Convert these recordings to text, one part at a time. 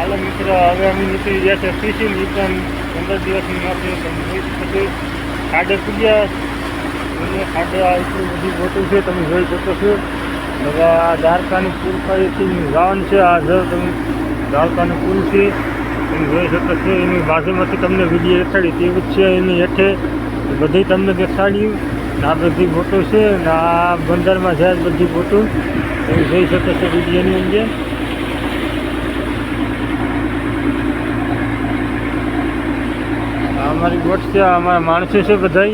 હાલો મિત્ર, હવે અમે નીકળી ગયા છે ફિશિંગ રિટર્ન 15 દિવસની માટે. તમે જોઈ શકો છો ખાડે પૂગ્યા અને ખાડે એટલી બધી બોટો છે તમે જોઈ શકો છો. હવે આ દ્વારકાની પુલ ફરીથી જવાનું છે. આ જો તમે દ્વારકાની પુલ છે તમે જોઈ શકો છો. એની બાજુમાંથી તમને વિડીયો દેખાડી તેવું જ છે. એની હેઠે બધી તમને દેખાડ્યું. આ બધી બોટો છે ને આ બંદરમાં જાય બધી બોટો તમે જોઈ શકો છો વિડીયોની અંદર. અમારી બોટ છે, અમારા માણસો છે બધા.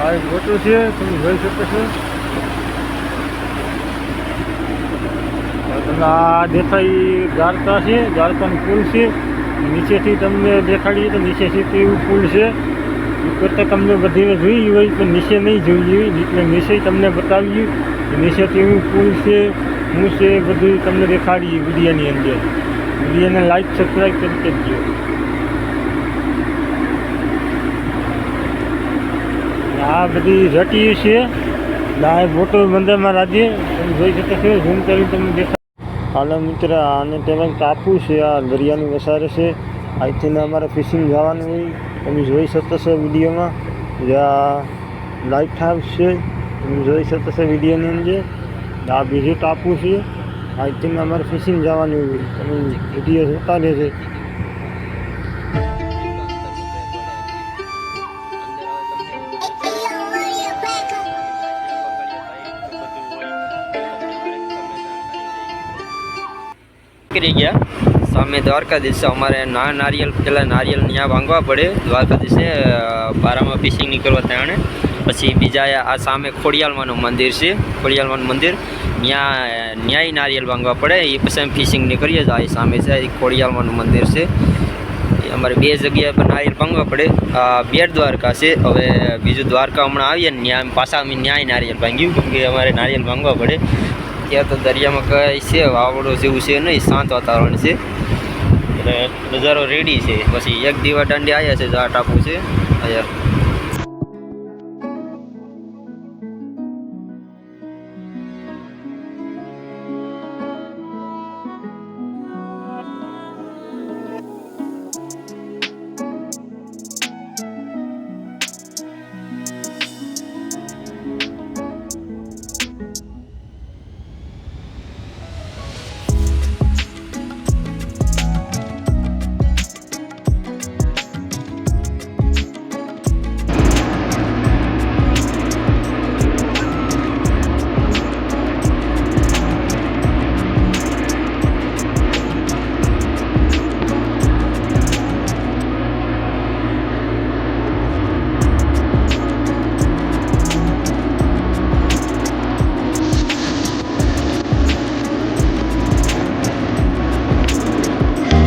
આ બોટો છે તમે જોઈ શકો છો. તમને આ દેખાય દ્વારકા છે, દ્વારકાની પુલ છે. નીચેથી તમને દેખાડીએ તો નીચેથી એવું પુલ છે. કરતાં તમને બધીને જોઈ હોય પણ નીચે નહીં જોઈ એટલે નીચે તમને બતાવ્યું નીચેથી એવું પુલ છે હું છે બધું તમને દેખાડીએ વિડીયોની અંદર. વિડીયોને લાઈક સબસ્ક્રાઈબ કરી દેજો. આ બધી રટી છે આ બોટો બંદરમાં રાજ્ય તમે જોઈ શકો છો. ઝૂમ કરી તમને દેખાય. હાલો મિત્ર, આને કહેવાય ટાપુ છે. આ દરિયાની વસારે છે. અહીંથી અમારે ફિશિંગ જવાનું હોય તમે જોઈ શકો છો વિડીયોમાં. જ્યાં લાઇટ હાઉસ છે તમે જોઈ શકો છો વિડીયોની અંદર. આ બીજું ટાપુ છે. અહીંથી અમારે ફિશિંગ જવાનું હોય તમે વિડીયો જોતા રહેશે. ગયા સામે દ્વારકાધીશ છે. અમારે નારિયેલ પહેલાં નારિયેલ ત્યાં ભાંગવા પડે દ્વારકાધીશે બારામાં ફિશિંગ નીકળવા ત્યાં. પછી બીજા આ સામે ખોડિયાલમાનું મંદિર છે. ખોડિયાલમાનું મંદિર ત્યાં ન્યાય નારિયેલ ભાંગવા પડે એ પછી અમે ફિશિંગ નીકળીએ જ. આ સામે છે એ ખોડિયાલમાનું મંદિર છે. અમારે બે જગ્યાએ પર નારિયેલ ભાંગવા પડે. બેટ દ્વારકા છે. હવે બીજું દ્વારકા હમણાં આવીએ ને ત્યાં પાછા અમે ન્યાય નારિયેલ ભાંગ્યું કેમ કે અમારે નારિયેલ ભાંગવા પડે. ત્યાં તો દરિયામાં કંઈ છે વાવડો જેવું છે નહીં, શાંત વાતાવરણ છે એટલે નજારો રેડી છે. પછી એક દીવા દાંડી આવ્યા છે, આ ટાપુ છે અહીંયા.